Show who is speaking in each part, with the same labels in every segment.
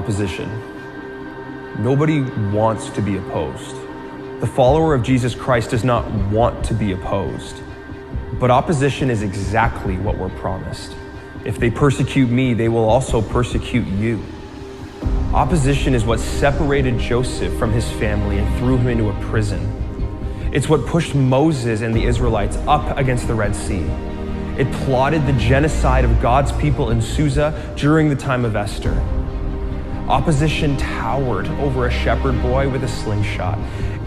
Speaker 1: opposition. Nobody wants to be opposed. The follower of Jesus Christ does not want to be opposed. But opposition is exactly what we're promised. If they persecute me, they will also persecute you. Opposition is what separated Joseph from his family and threw him into a prison. It's what pushed Moses and the Israelites up against the Red Sea. It plotted the genocide of God's people in Susa during the time of Esther. Opposition towered over a shepherd boy with a slingshot,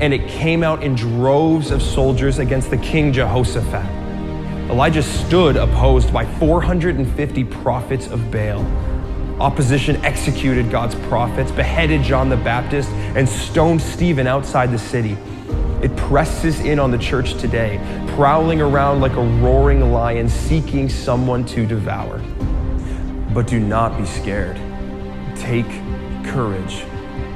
Speaker 1: and it came out in droves of soldiers against the king Jehoshaphat. Elijah stood opposed by 450 prophets of Baal. Opposition executed God's prophets, beheaded John the Baptist, and stoned Stephen outside the city. It presses in on the church today, prowling around like a roaring lion seeking someone to devour. But do not be scared. Take courage.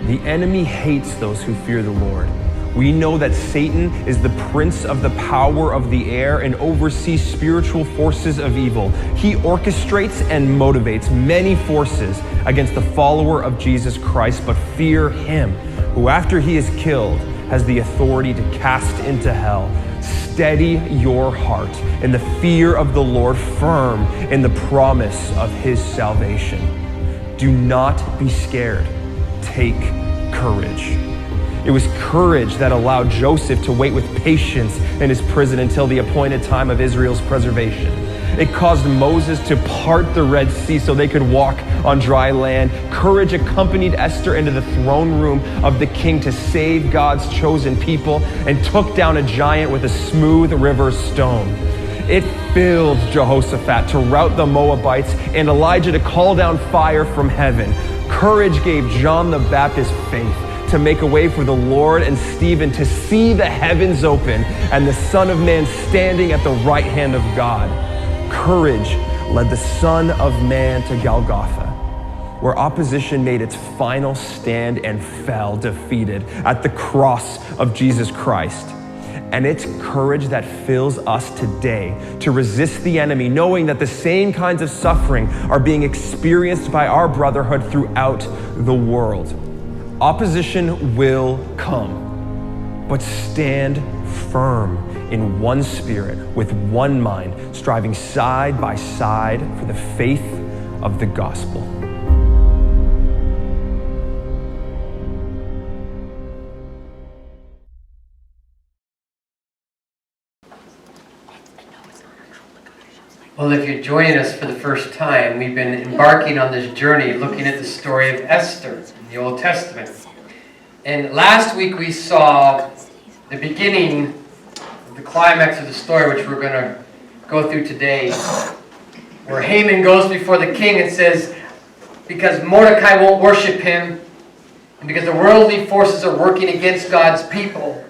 Speaker 1: The enemy hates those who fear the Lord. We know that Satan is the prince of the power of the air and oversees spiritual forces of evil. He orchestrates and motivates many forces against the follower of Jesus Christ, but fear him, who after he is killed has the authority to cast into hell. Steady your heart in the fear of the Lord, firm in the promise of his salvation. Do not be scared. Take courage. It was courage that allowed Joseph to wait with patience in his prison until the appointed time of Israel's preservation. It caused Moses to part the Red Sea so they could walk on dry land. Courage accompanied Esther into the throne room of the king to save God's chosen people and took down a giant with a smooth river stone. It filled Jehoshaphat to rout the Moabites and Elijah to call down fire from heaven. Courage gave John the Baptist faith to make a way for the Lord and Stephen to see the heavens open and the Son of Man standing at the right hand of God. Courage led the Son of Man to Golgotha, where opposition made its final stand and fell defeated at the cross of Jesus Christ. And it's courage that fills us today to resist the enemy, knowing that the same kinds of suffering are being experienced by our brotherhood throughout the world. Opposition will come, but stand firm in one spirit, with one mind, striving side by side for the faith of the gospel.
Speaker 2: Well, if you're joining us for the first time, we've been embarking on this journey looking at the story of Esther in the Old Testament. And last week we saw the beginning of the climax of the story, which we're going to go through today, where Haman goes before the king and says, because Mordecai won't worship him, and because the worldly forces are working against God's people,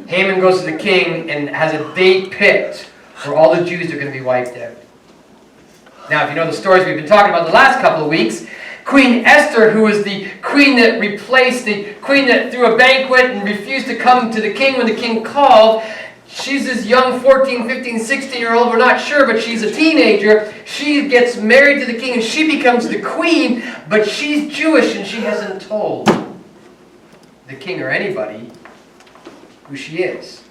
Speaker 2: Haman goes to the king and has a date picked where all the Jews are going to be wiped out. Now, if you know the stories we've been talking about the last couple of weeks, Queen Esther, who was the queen that replaced the queen that threw a banquet and refused to come to the king when the king called, she's this young 14, 15, 16-year-old, we're not sure, but she's a teenager. She gets married to the king and she becomes the queen, but she's Jewish and she hasn't told the king or anybody who she is.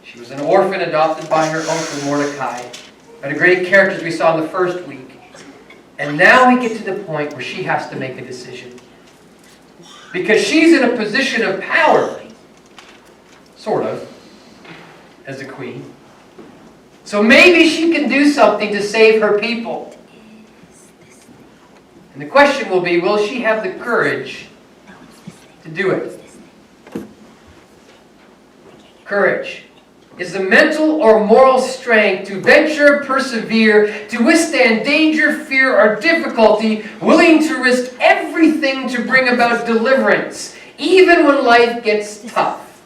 Speaker 2: She was an orphan adopted by her uncle Mordecai, one of the great characters we saw in the first week. And now we get to the point where she has to make a decision. Because she's in a position of power, sort of, as a queen. So maybe she can do something to save her people. And the question will be, will she have the courage to do it? Courage is the mental or moral strength to venture, persevere, to withstand danger, fear, or difficulty, willing to risk everything to bring about deliverance, even when life gets tough.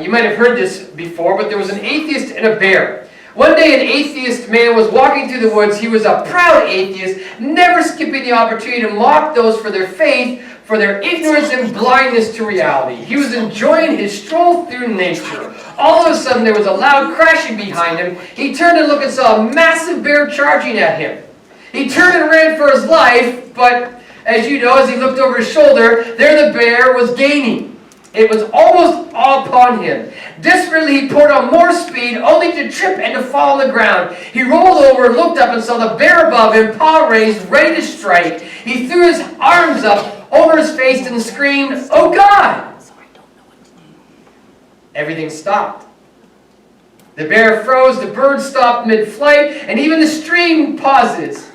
Speaker 2: You might have heard this before, but there was an atheist and a bear. One day an atheist man was walking through the woods. He was a proud atheist, never skipping the opportunity to mock those for their faith, for their ignorance and blindness to reality. He was enjoying his stroll through nature. All of a sudden, there was a loud crashing behind him. He turned to look and saw a massive bear charging at him. He turned and ran for his life, but as you know, as he looked over his shoulder, there the bear was gaining. It was almost all upon him. Desperately, he poured on more speed, only to trip and to fall on the ground. He rolled over, looked up, and saw the bear above him, paw raised, ready to strike. He threw his arms up over his face and screamed, "Oh God!" Everything stopped. The bear froze, the bird stopped mid-flight, and even the stream pauses.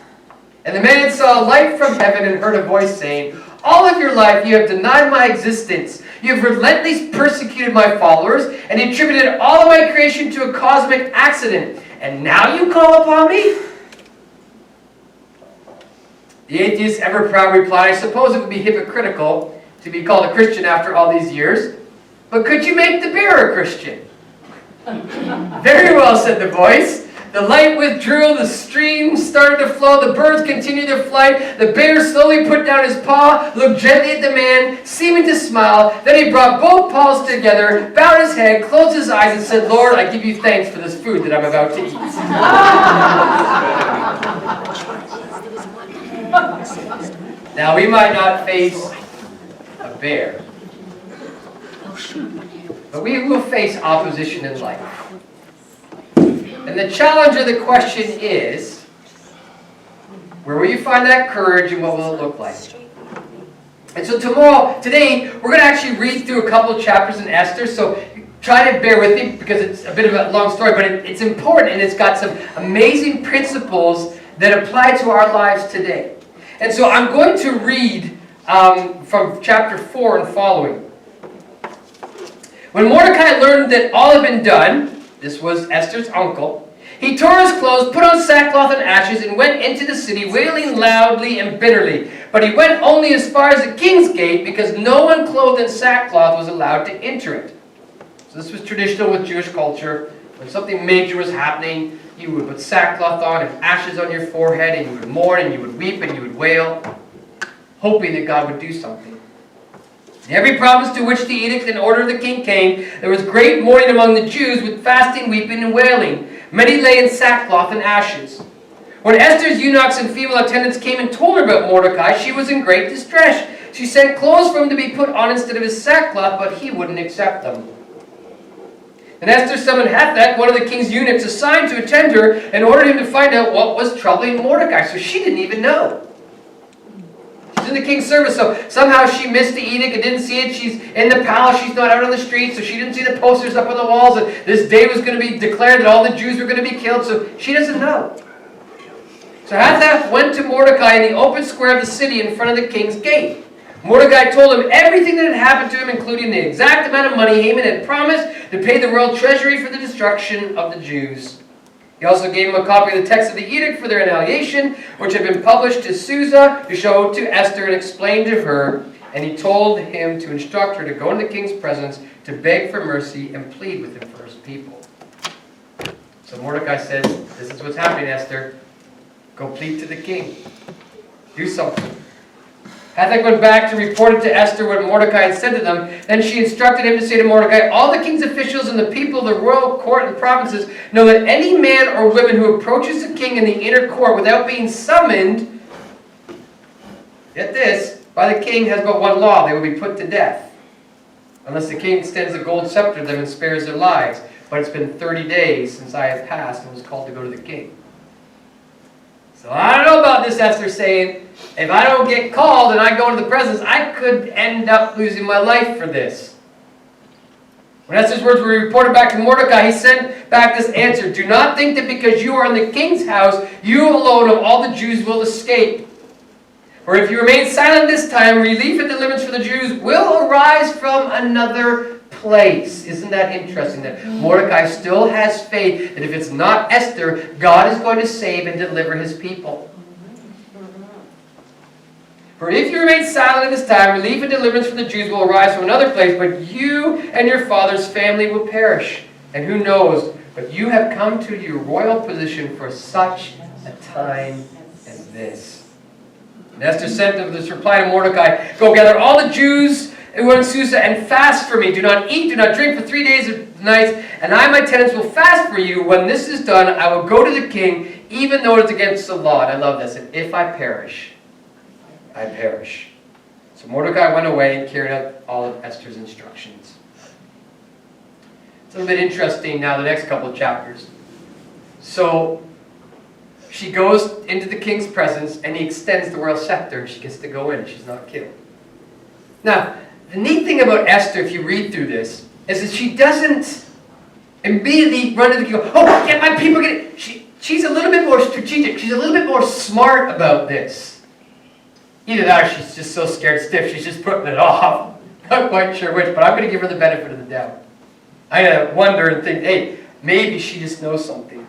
Speaker 2: And the man saw a light from heaven and heard a voice saying, "All of your life you have denied my existence. You have relentlessly persecuted my followers and attributed all of my creation to a cosmic accident. And now you call upon me?" The atheist, ever proud, replied, "I suppose it would be hypocritical to be called a Christian after all these years. But could you make the bear a Christian?" "Very well," said the voice. The light withdrew, the stream started to flow, the birds continued their flight, the bear slowly put down his paw, looked gently at the man, seeming to smile, then he brought both paws together, bowed his head, closed his eyes, and said, "Lord, I give you thanks for this food that I'm about to eat." Now, we might not face a bear, but we will face opposition in life. And the challenge of the question is, where will you find that courage and what will it look like? And so today, we're going to actually read through a couple of chapters in Esther, so try to bear with me because it's a bit of a long story, but it's important and it's got some amazing principles that apply to our lives today. And so I'm going to read from chapter 4 and following. When Mordecai learned that all had been done, this was Esther's uncle, he tore his clothes, put on sackcloth and ashes, and went into the city, wailing loudly and bitterly. But he went only as far as the king's gate, because no one clothed in sackcloth was allowed to enter it. So this was traditional with Jewish culture. When something major was happening, you would put sackcloth on and ashes on your forehead, and you would mourn, and you would weep, and you would wail, hoping that God would do something. In every province to which the edict and order of the king came, there was great mourning among the Jews, with fasting, weeping, and wailing. Many lay in sackcloth and ashes. When Esther's eunuchs and female attendants came and told her about Mordecai, she was in great distress. She sent clothes for him to be put on instead of his sackcloth, but he wouldn't accept them. And Esther summoned Hathach, one of the king's eunuchs, assigned to attend her, and ordered him to find out what was troubling Mordecai. So she didn't even know. She's in the king's service, so somehow she missed the edict and didn't see it. She's in the palace, she's not out on the streets, so she didn't see the posters up on the walls that this day was going to be declared that all the Jews were going to be killed, so she doesn't know. So Hathach went to Mordecai in the open square of the city in front of the king's gate. Mordecai told him everything that had happened to him, including the exact amount of money Haman had promised to pay the royal treasury for the destruction of the Jews. He also gave him a copy of the text of the edict for their annihilation, which had been published to Susa, to show to Esther and explain to her. And he told him to instruct her to go into the king's presence to beg for mercy and plead with him for his people. So Mordecai says, "This is what's happening, Esther. Go plead to the king. Do something." Hathach went back to report it to Esther what Mordecai had said to them. Then she instructed him to say to Mordecai, "All the king's officials and the people of the royal court and provinces know that any man or woman who approaches the king in the inner court without being summoned," get this, "by the king has but one law: they will be put to death, unless the king extends a gold scepter to them and spares their lives. But it's been 30 days since I have passed and was called to go to the king." So I don't know about this, Esther saying, if I don't get called and I go into the presence, I could end up losing my life for this. When Esther's words were reported back to Mordecai, he sent back this answer: "Do not think that because you are in the king's house, you alone of all the Jews will escape. For if you remain silent this time, relief and deliverance for the Jews will arise from another place." Isn't that interesting that Mordecai still has faith that if it's not Esther, God is going to save and deliver his people? "For if you remain silent at this time, relief and deliverance for the Jews will arise from another place, but you and your father's family will perish. And who knows, but you have come to your royal position for such a time as this." And Esther sent them this reply to Mordecai: "Go gather all the Jews who are in Susa and fast for me. Do not eat, do not drink for 3 days and nights, and I and my tenants will fast for you. When this is done, I will go to the king. even though it's against the law. And I love this. And if I perish, I perish. So Mordecai went away and carried out all of Esther's instructions. It's a little bit interesting now, the next couple of chapters. So she goes into the king's presence and he extends the royal scepter and she gets to go in. She's not killed. Now, the neat thing about Esther, if you read through this, is that she doesn't immediately run to the king and go, oh, get my people, get it. She's a little bit more strategic. She's a little bit more smart about this. Either that or she's just so scared stiff, she's just putting it off. Not quite sure which, but I'm going to give her the benefit of the doubt. I'm going to wonder and think, hey, maybe she just knows something.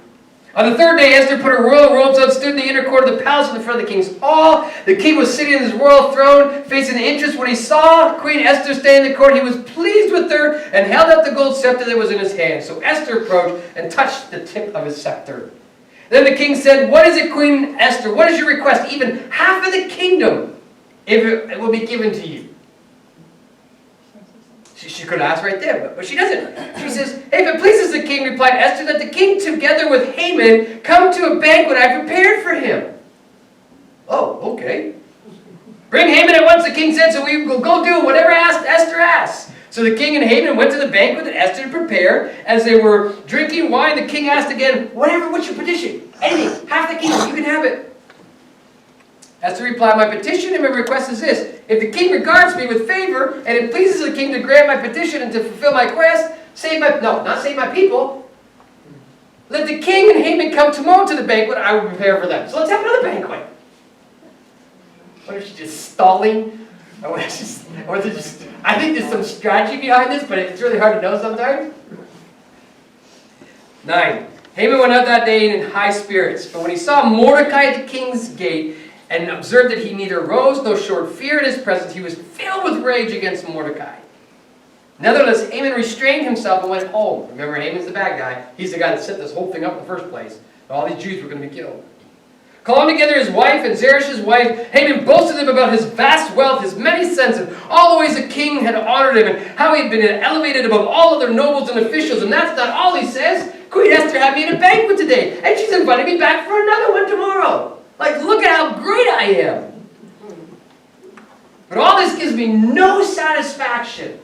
Speaker 2: On the third day, Esther put her royal robes on, stood in the inner court of the palace in front of the king's hall. The king was sitting in his royal throne, facing the entrance. When he saw Queen Esther stand in the court, he was pleased with her and held up the gold scepter that was in his hand. So Esther approached and touched the tip of his scepter. Then the king said, what is it, Queen Esther? What is your request? Even half of the kingdom, if it will be given to you. She could ask right there, but she doesn't. She says, hey, if it pleases the king, replied Esther, let the king together with Haman come to a banquet I prepared for him. Oh, okay. Bring Haman at once, the king said, so we will go do whatever Esther asks. So the king and Haman went to the banquet that Esther had prepared. As they were drinking wine, the king asked again, what's your petition? Anything, half the kingdom, you can have it. Esther replied, my petition and my request is this. If the king regards me with favor, and it pleases the king to grant my petition and to fulfill my request, not save my people. Let the king and Haman come tomorrow to the banquet I will prepare for them. So let's have another banquet. What is she just stalling? I think there's some strategy behind this, but it's really hard to know sometimes. 9. Haman went out that day in high spirits, but when he saw Mordecai at the king's gate and observed that he neither rose nor showed fear in his presence, he was filled with rage against Mordecai. Nevertheless, Haman restrained himself and went home. Remember, Haman's the bad guy. He's the guy that set this whole thing up in the first place. All these Jews were going to be killed. Calling together his wife and Zeresh's wife, Haman boasted them about his vast wealth, his many sons, and all the ways the king had honored him, and how he had been elevated above all other nobles and officials. And that's not all he says. Queen Esther had me at a banquet today, and she's invited me back for another one tomorrow. Like, look at how great I am. But all this gives me no satisfaction.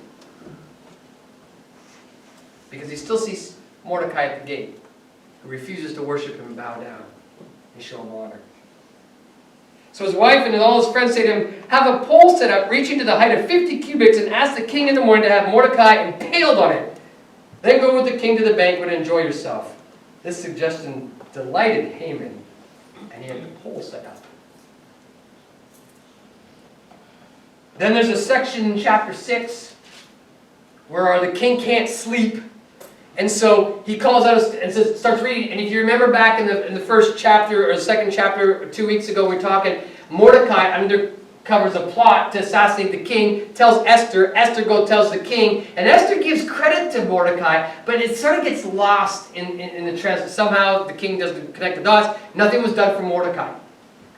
Speaker 2: Because he still sees Mordecai at the gate, who refuses to worship him and bow down and show him honor. So his wife and all his friends say to him, have a pole set up reaching to the height of 50 cubits and ask the king in the morning to have Mordecai impaled on it. Then go with the king to the banquet and enjoy yourself. This suggestion delighted Haman, and he had the pole set up. Then there's a section in chapter 6 where the king can't sleep. And so he calls out and starts reading. And if you remember back in the first chapter or the second chapter 2 weeks ago, we're talking Mordecai undercovers a plot to assassinate the king, tells Esther. Esther tells the king. And Esther gives credit to Mordecai, but it sort of gets lost in the translation. Somehow the king doesn't connect the dots. Nothing was done for Mordecai.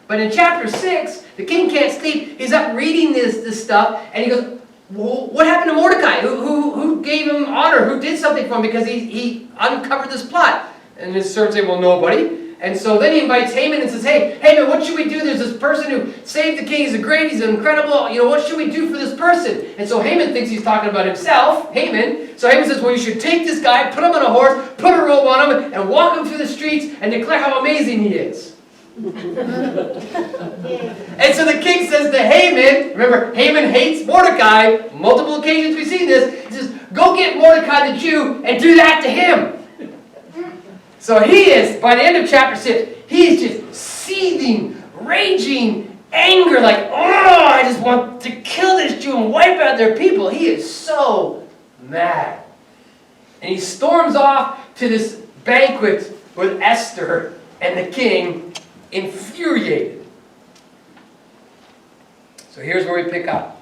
Speaker 2: But in chapter 6, the king can't sleep. He's up reading this stuff, and he goes, well, what happened to Mordecai? Who gave him honor? Who did something for him? Because he uncovered this plot. And his servants say, well, nobody. And so then he invites Haman and says, hey, Haman, what should we do? There's this person who saved the king. He's great. He's incredible. What should we do for this person? And so Haman thinks he's talking about himself, Haman. So Haman says, well, you should take this guy, put him on a horse, put a robe on him, and walk him through the streets and declare how amazing he is. And so the king says to Haman, remember, Haman hates Mordecai. Multiple occasions we've seen this. He says, go get Mordecai the Jew and do that to him. So he is, by the end of chapter 6, he is just seething, raging, anger, like, oh, I just want to kill this Jew and wipe out their people. He is so mad. And he storms off to this banquet with Esther and the king, infuriated. So here's where we pick up.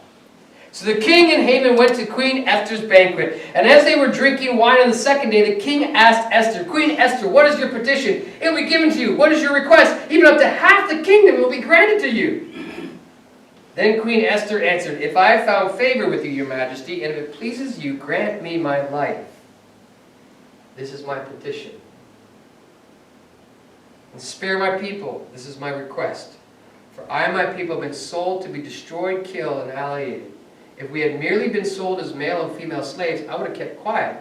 Speaker 2: So the king and Haman went to Queen Esther's banquet, and as they were drinking wine on the second day, the king asked Esther, Queen Esther, what is your petition? It will be given to you. What is your request? Even up to half the kingdom will be granted to you. Then Queen Esther answered, if I have found favor with you, your majesty, and if it pleases you, grant me my life. This is my petition. and spare my people. This is my request. For I and my people have been sold to be destroyed, killed, and alienated. If we had merely been sold as male and female slaves, I would have kept quiet,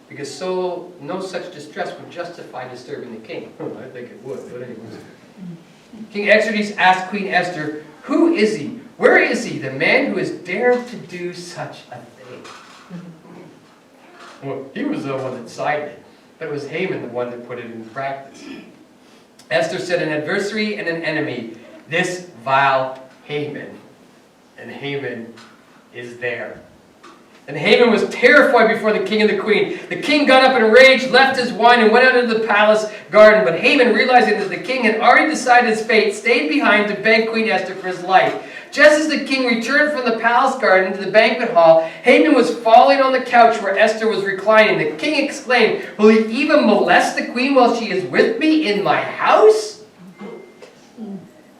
Speaker 2: because no such distress would justify disturbing the king. I think it would, but anyways. King Xerxes asked Queen Esther, who is he? Where is he, the man who has dared to do such a thing? Well, he was the one that decided it, but it was Haman the one that put it into practice. Esther said, an adversary and an enemy, this vile Haman. And Haman is there. And Haman was terrified before the king and the queen. The king got up in a rage, left his wine, and went out into the palace garden. But Haman, realizing that the king had already decided his fate, stayed behind to beg Queen Esther for his life. Just as the king returned from the palace garden to the banquet hall, Haman was falling on the couch where Esther was reclining. The king exclaimed, will he even molest the queen while she is with me in my house?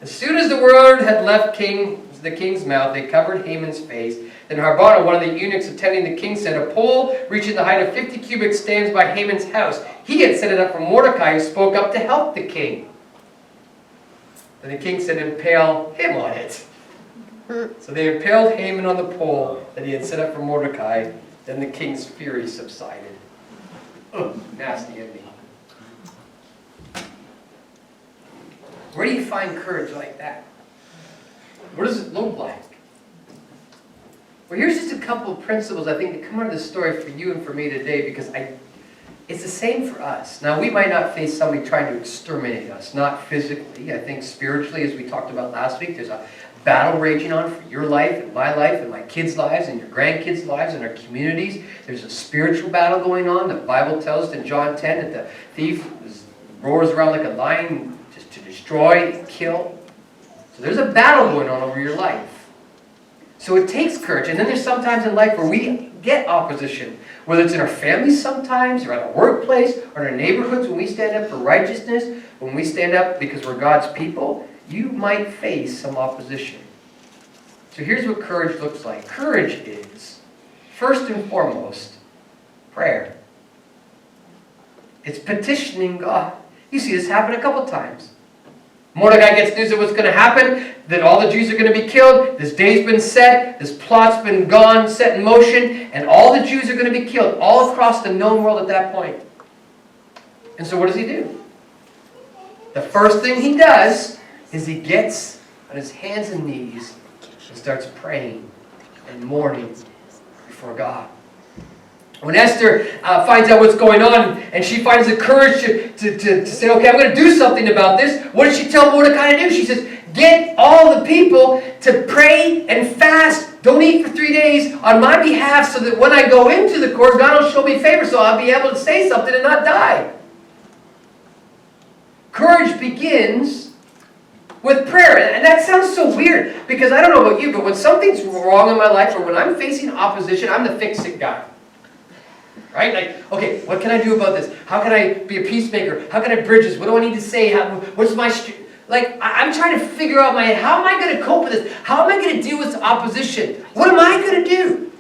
Speaker 2: As soon as the word had left the king's mouth, they covered Haman's face. Then Harbona, one of the eunuchs attending the king, said, a pole reaching the height of 50 cubits stands by Haman's house. He had set it up for Mordecai, who spoke up to help the king. Then the king said, impale him on it. So they impaled Haman on the pole that he had set up for Mordecai. Then the king's fury subsided. Oh, nasty ending. Where do you find courage like that? What does it look like? Well, here's just a couple of principles I think that come out of this story for you and for me today, because it's the same for us. Now, we might not face somebody trying to exterminate us, not physically. I think spiritually, as we talked about last week, there's a battle raging on for your life and my kids' lives and your grandkids' lives and our communities. There's a spiritual battle going on. The Bible tells us in John 10 that the thief roars around like a lion just to destroy and kill. So there's a battle going on over your life. So it takes courage. And then there's sometimes in life where we get opposition, whether it's in our families sometimes, or at our workplace, or in our neighborhoods when we stand up for righteousness, when we stand up because we're God's people, you might face some opposition. So here's what courage looks like. Courage is, first and foremost, prayer. It's petitioning God. You see this happen a couple times. Mordecai gets news of what's going to happen, that all the Jews are going to be killed. This day's been set. This plot's been set in motion. And all the Jews are going to be killed all across the known world at that point. And so what does he do? The first thing he does is he gets on his hands and knees and starts praying and mourning before God. When Esther finds out what's going on and she finds the courage to say, okay, I'm going to do something about this, what does she tell Mordecai to do? She says, get all the people to pray and fast. Don't eat for 3 days on my behalf so that when I go into the court, God will show me favor so I'll be able to say something and not die. Courage begins with prayer. And that sounds so weird because I don't know about you, but when something's wrong in my life or when I'm facing opposition, I'm the fix-it guy. Right? Like, okay, what can I do about this? How can I be a peacemaker? How can I bridge this? What do I need to say? What's my... I'm trying to figure out how am I going to cope with this? How am I going to deal with opposition? What am I going to do?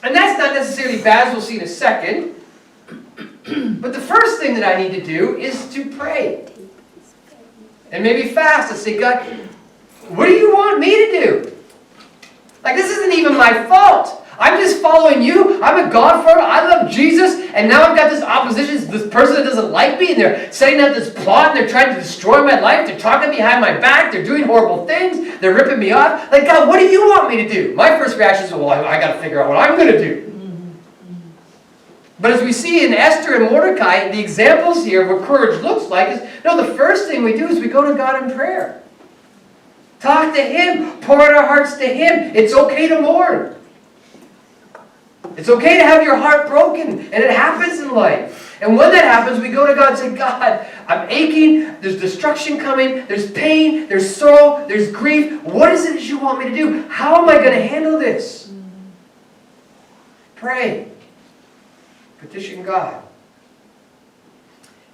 Speaker 2: And that's not necessarily bad, as we'll see in a second. But the first thing that I need to do is to pray. And maybe fast and say, God, what do you want me to do? Like, this isn't even my fault. I'm just following you. I'm a God follower. I love Jesus. And now I've got this opposition, this person that doesn't like me. And they're setting up this plot. And they're trying to destroy my life. They're talking behind my back. They're doing horrible things. They're ripping me off. Like, God, what do you want me to do? My first reaction is, well, I got to figure out what I'm going to do. But as we see in Esther and Mordecai, the examples here of what courage looks like is, no, the first thing we do is we go to God in prayer. Talk to Him. Pour out our hearts to Him. It's okay to mourn. It's okay to have your heart broken, and it happens in life. And when that happens, we go to God and say, God, I'm aching, there's destruction coming, there's pain, there's sorrow, there's grief. What is it that you want me to do? How am I going to handle this? Pray. Petition God.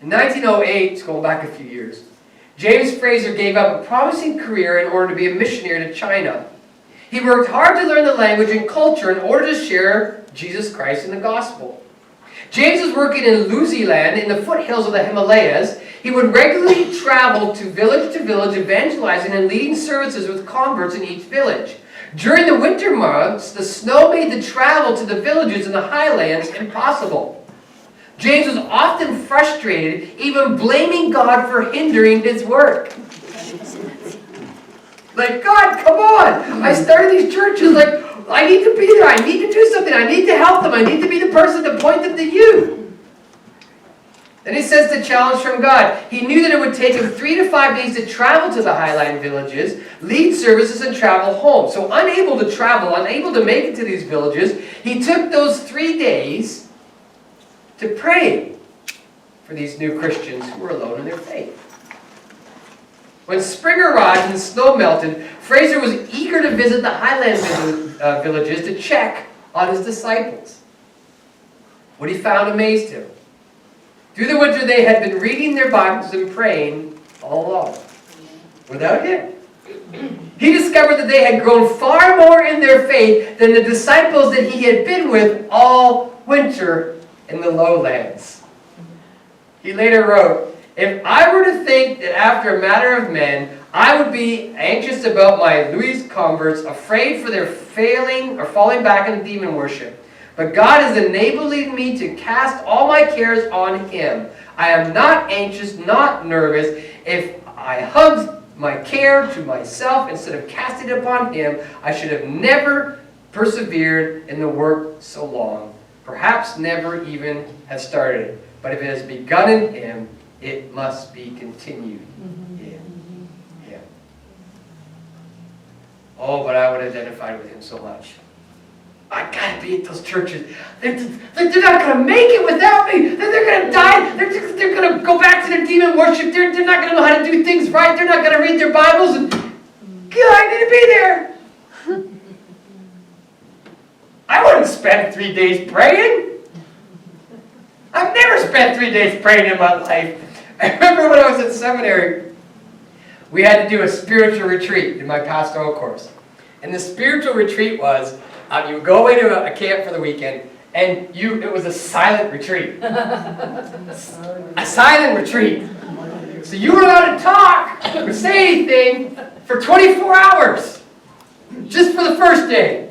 Speaker 2: In 1908, going back a few years, James Fraser gave up a promising career in order to be a missionary to China. He worked hard to learn the language and culture in order to share Jesus Christ and the gospel. James was working in Luziland in the foothills of the Himalayas. He would regularly travel to village, evangelizing and leading services with converts in each village. During the winter months, the snow made the travel to the villages in the highlands impossible. James was often frustrated, even blaming God for hindering his work. Like, God, come on! I started these churches, like, I need to be there, I need to do something, I need to help them, I need to be the person to point them to you. Then he says the challenge from God. He knew that it would take him 3 to 5 days to travel to the highland villages, lead services, and travel home. So unable to travel, unable to make it to these villages, he took those 3 days to pray for these new Christians who were alone in their faith. When spring arrived and the snow melted, Fraser was eager to visit the highland villages to check on his disciples. What he found amazed him. Through the winter, they had been reading their Bibles and praying all alone, without him. He discovered that they had grown far more in their faith than the disciples that he had been with all winter in the lowlands. He later wrote, "If I were to think that after a matter of men, I would be anxious about my Louis converts, afraid for their failing or falling back into demon worship. But God is enabling me to cast all my cares on Him. I am not anxious, not nervous. If I hugged my care to myself instead of casting it upon Him, I should have never persevered in the work so long. Perhaps never even have started it. But if it has begun in Him, it must be continued in Him." Oh, but I would identify with him so much. I gotta be at those churches. They're not gonna make it without me. They're gonna die. They're gonna go back to their demon worship. They're not gonna know how to do things right. They're not gonna read their Bibles. And God, I need to be there. I wouldn't spend 3 days praying. I've never spent 3 days praying in my life. I remember when I was in seminary, we had to do a spiritual retreat in my pastoral course. And the spiritual retreat was, you would go away to a camp for the weekend, and it was a silent retreat. A silent retreat. So you were allowed to talk or say anything for 24 hours. Just for the first day.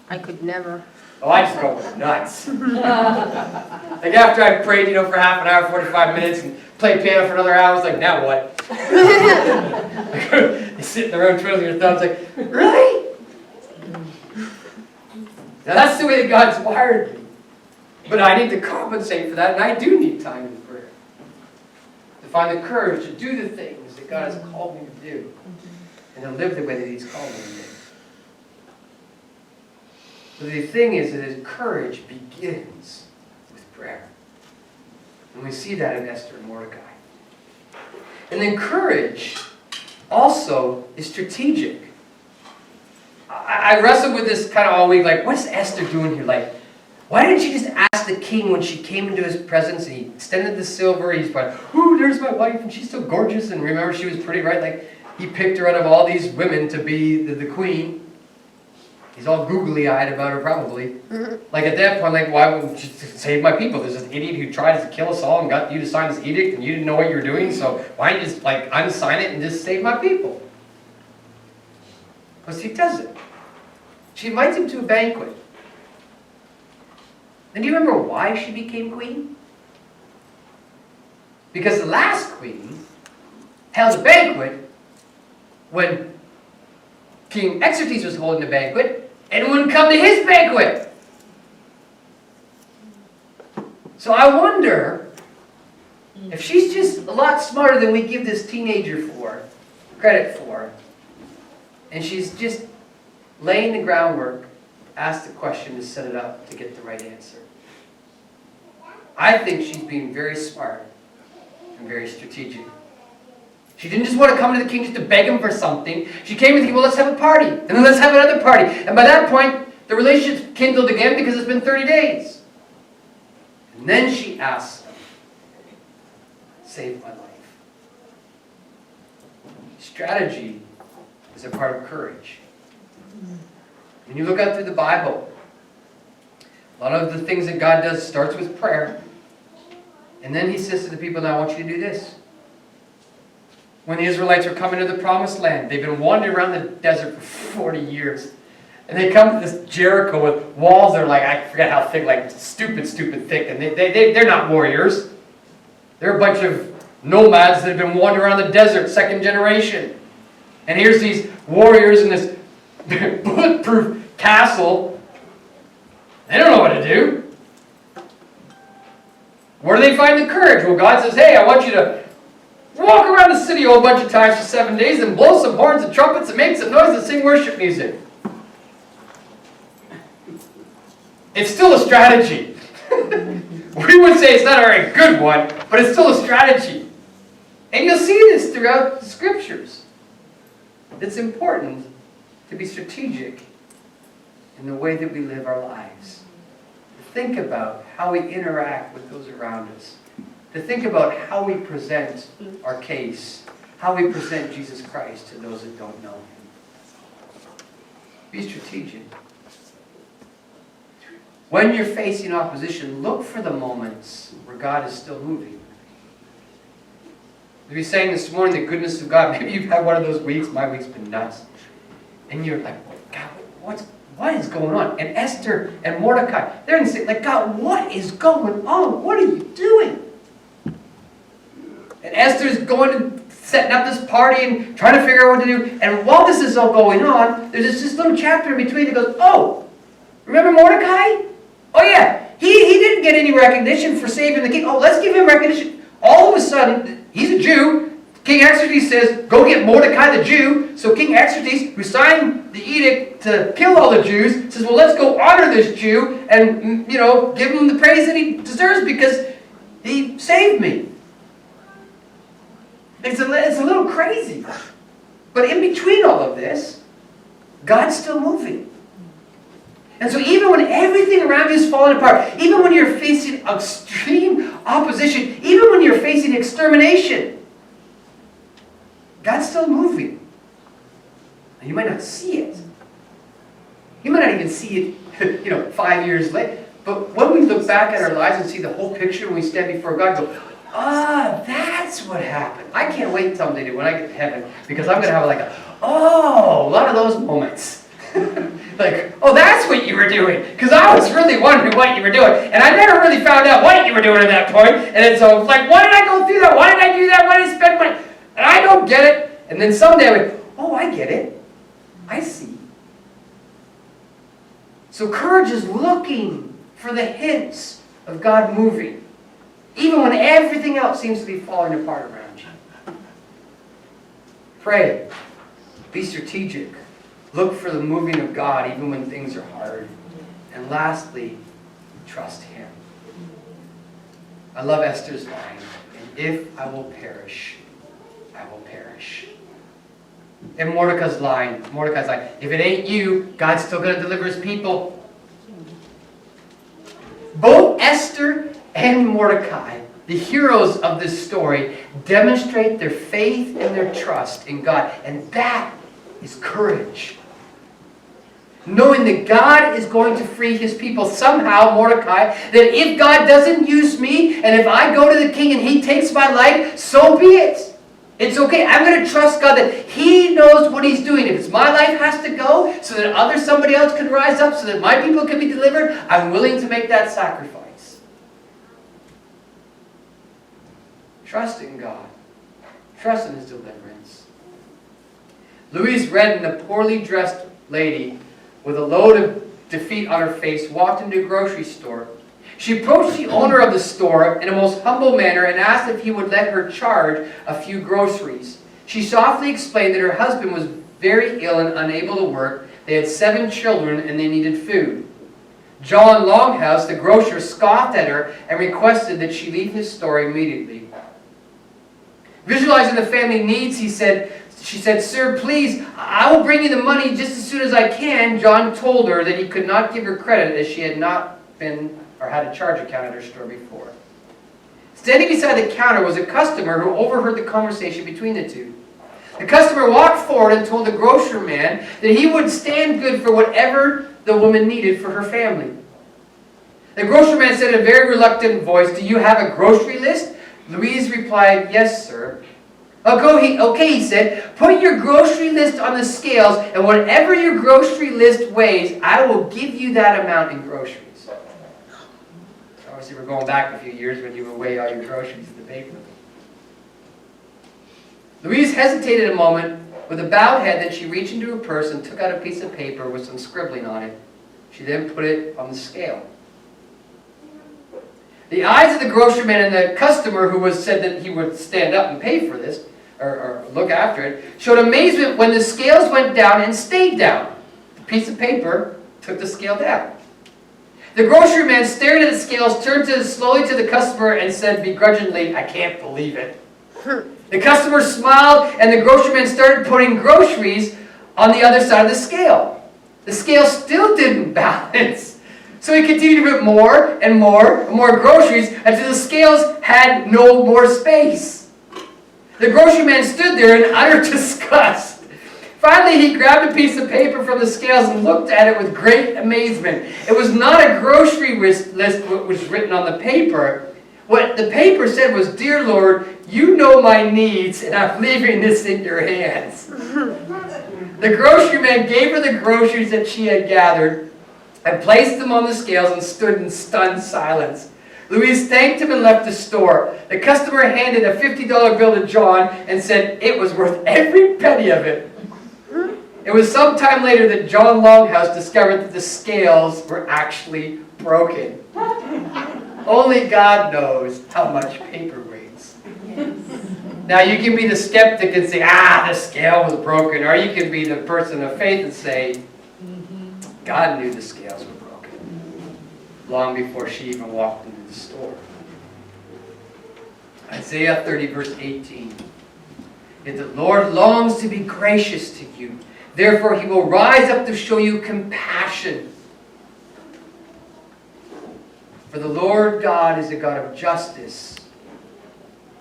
Speaker 3: I could never.
Speaker 2: Oh, I just go nuts. Like after I prayed, for half an hour, 45 minutes, and played piano for another hour, I was like, now what? You sit in the room twiddling your thumbs like, really? Now that's the way that God's wired me. But I need to compensate for that, and I do need time in prayer. To find the courage to do the things that God has called me to do. And to live the way that He's called me to live. But the thing is that courage begins with prayer. And we see that in Esther and Mordecai. And then courage also is strategic. I wrestled with this kind of all week, like, what is Esther doing here? Like, why didn't she just ask the king when she came into his presence and he extended the silver, he's like, ooh, there's my wife, and she's so gorgeous, and remember she was pretty, right? Like, he picked her out of all these women to be the queen. He's all googly-eyed about her, probably. Like, at that point, like, why wouldn't you save my people? There's this idiot who tried to kill us all and got you to sign this edict, and you didn't know what you were doing, so why don't you just, like, unsign it and just save my people? Because he does it. She invites him to a banquet. And do you remember why she became queen? Because the last queen held a banquet when King Xerxes was holding a banquet and wouldn't come to his banquet. So I wonder if she's just a lot smarter than we give this teenager credit for, and she's just laying the groundwork, ask the question to set it up to get the right answer. I think she's being very smart and very strategic. She didn't just want to come to the king just to beg him for something. She came and said, well, let's have a party. And then let's have another party. And by that point, the relationship's kindled again because it's been 30 days. And then she asks him, save my life. Strategy is a part of courage. When you look out through the Bible, a A lot of the things that God does starts with prayer. And then he says to the people, now I want you to do this. When the Israelites were coming to the promised land, they've been wandering around the desert for 40 years. And they come to this Jericho with walls that are like, I forget how thick, like stupid thick. And they're not warriors. They're a bunch of nomads that have been wandering around the desert, second generation. And here's these warriors in this bulletproof castle. They don't know what to do. Where do they find the courage? Well, God says, hey, I want you to walk around the city a whole bunch of times for 7 days and blow some horns and trumpets and make some noise and sing worship music. It's still a strategy. We would say it's not a very good one, but it's still a strategy. And you'll see this throughout the scriptures. It's important to be strategic in the way that we live our lives. To think about how we interact with those around us. To think about how we present our case. How we present Jesus Christ to those that don't know Him. Be strategic. When you're facing opposition, look for the moments where God is still moving. If you're saying this morning the goodness of God, maybe you've had one of those weeks, my week's been nuts, and you're like, God, what is going on? And Esther and Mordecai, they're in the same, like, God, what is going on? What are you doing? And Esther's going and setting up this party and trying to figure out what to do. And while this is all going on, there's this little chapter in between that goes, oh, remember Mordecai? Oh yeah, he didn't get any recognition for saving the king. Oh, let's give him recognition. All of a sudden, he's a Jew. King Xerxes says, go get Mordecai the Jew. So King Xerxes, who signed the edict to kill all the Jews, says, well, let's go honor this Jew and, give him the praise that he deserves because he saved me. It's a little crazy. But in between all of this, God's still moving. And so even when everything around you is falling apart, even when you're facing extreme opposition, even when you're facing extermination, God's still moving. And you might not see it. You might not even see it, 5 years later. But when we look back at our lives and see the whole picture, when we stand before God, go, that's what happened. I can't wait someday when I get to heaven, because I'm going to have a lot of those moments. Like, oh, that's what you were doing. Because I was really wondering what you were doing. And I never really found out what you were doing at that point. And so it's like, why did I go through that? Why did I do that? Why did I spend money? And I don't get it. And then someday I'm like, oh, I get it. I see. So courage is looking for the hints of God moving. Even when everything else seems to be falling apart around you. Pray. Be strategic. Look for the moving of God even when things are hard. And lastly, trust Him. I love Esther's line. And if I will perish, I will perish. And Mordecai's line, if it ain't you, God's still going to deliver His people. Both Esther and Mordecai, the heroes of this story, demonstrate their faith and their trust in God. And that is courage. Knowing that God is going to free His people somehow, Mordecai, that if God doesn't use me, and if I go to the king and he takes my life, so be it. It's okay. I'm going to trust God that He knows what He's doing. If it's my life has to go so that somebody else can rise up, so that my people can be delivered, I'm willing to make that sacrifice. Trust in God. Trust in His deliverance. Louise Redden, a poorly dressed lady with a load of defeat on her face, walked into a grocery store. She approached the owner of the store in a most humble manner and asked if he would let her charge a few groceries. She softly explained that her husband was very ill and unable to work. They had 7 children and they needed food. John Longhouse, the grocer, scoffed at her and requested that she leave his store immediately. Visualizing the family needs, she said, "Sir, please, I will bring you the money just as soon as I can." John told her that he could not give her credit as she had not been or had a charge account at her store before. Standing beside the counter was a customer who overheard the conversation between the two. The customer walked forward and told the grocer man that he would stand good for whatever the woman needed for her family. The grocery man said in a very reluctant voice, "Do you have a grocery list?" Louise replied, "Yes, sir." Okay, he said, "Put your grocery list on the scales, and whatever your grocery list weighs, I will give you that amount in groceries." Obviously, we're going back a few years when you would weigh all your groceries in the paper. Louise hesitated a moment. With a bowed head, then she reached into her purse and took out a piece of paper with some scribbling on it. She then put it on the scale. The eyes of the grocery man and the customer, who was said that he would stand up and pay for this, or look after it, showed amazement when the scales went down and stayed down. The piece of paper took the scale down. The grocery man stared at the scales, turned slowly to the customer, and said begrudgingly, "I can't believe it." The customer smiled, and the grocery man started putting groceries on the other side of the scale. The scale still didn't balance. So he continued to put more and more and more groceries until the scales had no more space. The grocery man stood there in utter disgust. Finally, he grabbed a piece of paper from the scales and looked at it with great amazement. It was not a grocery list what was written on the paper. What the paper said was, "Dear Lord, you know my needs, and I'm leaving this in your hands." The grocery man gave her the groceries that she had gathered and placed them on the scales and stood in stunned silence. Louise thanked him and left the store. The customer handed a $50 bill to John and said it was worth every penny of it. It was some time later that John Longhouse discovered that the scales were actually broken. Only God knows how much paper weighs. Now you can be the skeptic and say, the scale was broken. Or you can be the person of faith and say, God knew the scales were broken long before she even walked into the store. Isaiah 30 verse 18. Yet the Lord longs to be gracious to you. Therefore he will rise up to show you compassion. For the Lord God is a God of justice.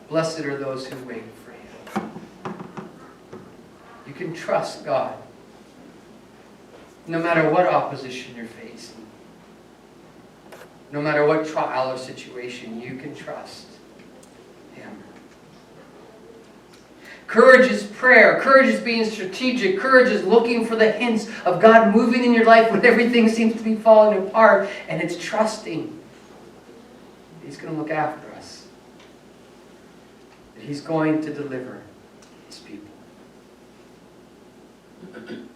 Speaker 2: Blessed are those who wait for him. You can trust God. No matter what opposition you're facing. No matter what trial or situation, you can trust him. Courage is prayer. Courage is being strategic. Courage is looking for the hints of God moving in your life when everything seems to be falling apart. And it's trusting He's going to look after us. That He's going to deliver His people.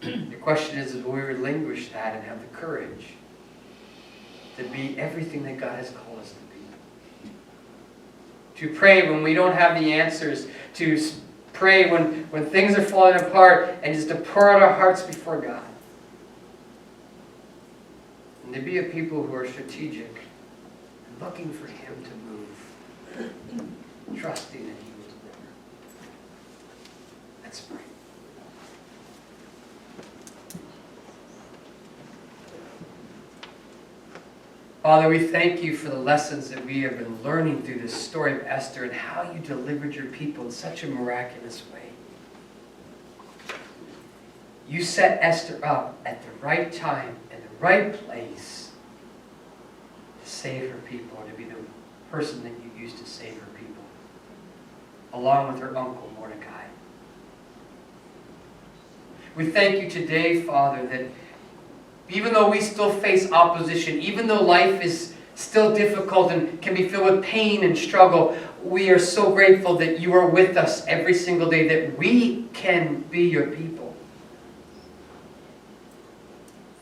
Speaker 2: The question is, will we relinquish that and have the courage to be everything that God has called us to be? To pray when we don't have the answers. To pray when things are falling apart, and just to pour out our hearts before God. And to be a people who are strategic and looking for Him to move, trusting that He will deliver. Let's pray. Father, we thank you for the lessons that we have been learning through this story of Esther and how you delivered your people in such a miraculous way. You set Esther up at the right time and the right place to save her people, or to be the person that you used to save her people, along with her uncle Mordecai. We thank you today, Father, that even though we still face opposition, even though life is still difficult and can be filled with pain and struggle, we are so grateful that you are with us every single day, that we can be your people.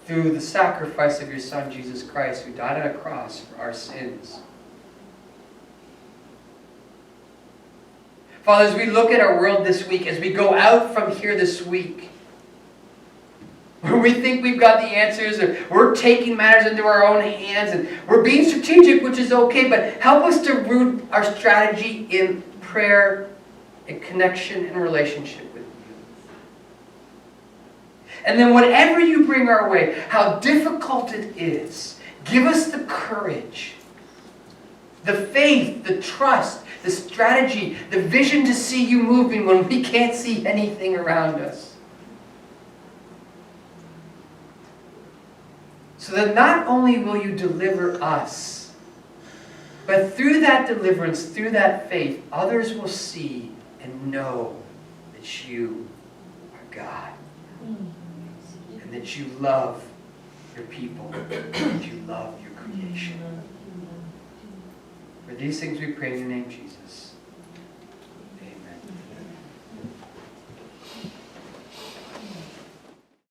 Speaker 2: Through the sacrifice of your Son, Jesus Christ, who died on a cross for our sins. Father, as we look at our world this week, as we go out from here this week, where we think we've got the answers, or we're taking matters into our own hands, and we're being strategic, which is okay, but help us to root our strategy in prayer and connection and relationship with you. And then whatever you bring our way, how difficult it is, give us the courage, the faith, the trust, the strategy, the vision to see you moving when we can't see anything around us. So that not only will you deliver us, but through that deliverance, through that faith, others will see and know that you are God. And that you love your people. That you love your creation. For these things we pray in your name, Jesus.